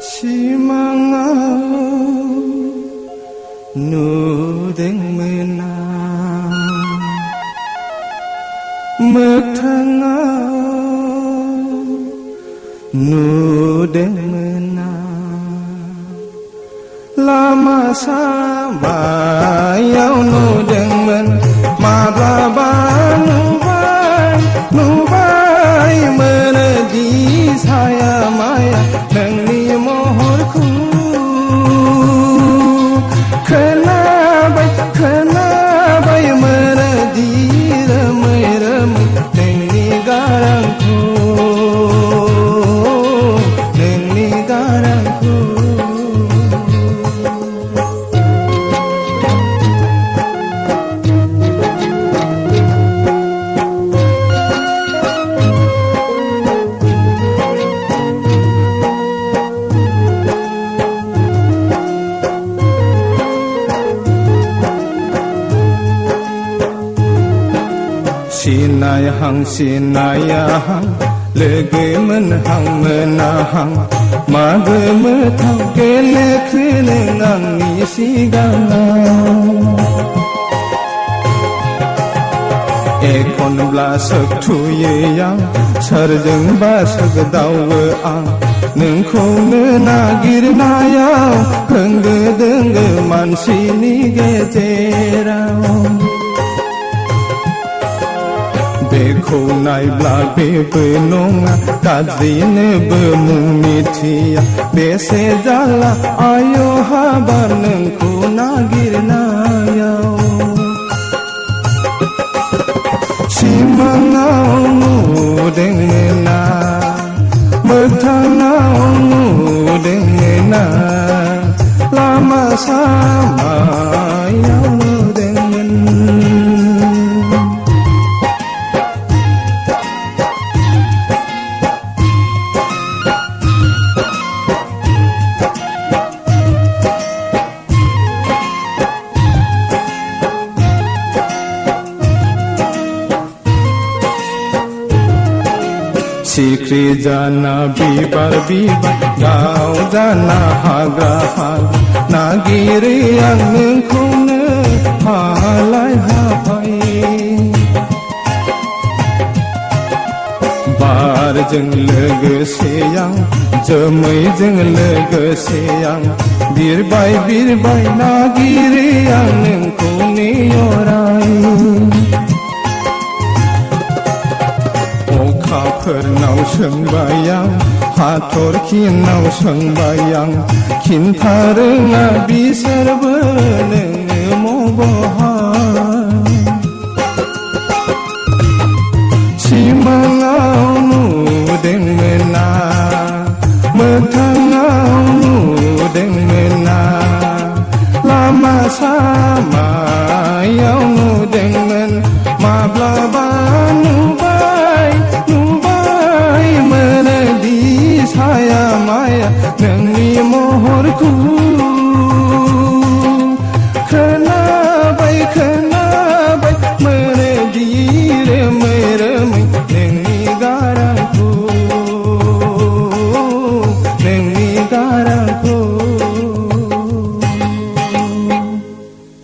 Simangaw nudeng menang Mekthangaw nudeng menang Lama sama yaw nudeng men Mababan nubai menedi saya maya Nengni mohorku Kenabai menedi remai-remai Nengni garangku Nengni garangku Sinayahang Lege menhang menahang Mage metang kele kelengang isi gangang Ekon blasak tuye yang Sarjeng basak dawe ang Nengko menagir nayang Kengge dengge mansini gejerang Beko nai bla bebe nonga Kazine bemumitiya Bese jala ayo habar nengku nagir nayaw Simangaw nudeng nena Mekthangaw nudeng nena Lama sama yaw nudeng nena Sikri jana bibar Gau jana hagra hag Nagiri yang nengkone halai hapai Bar jeng legese yang Jemai jeng legese yang Birbai nagiri yang nengkone yorai Pernau sembayang Hator kinau sembayang Kintarenga bisar beneng moboha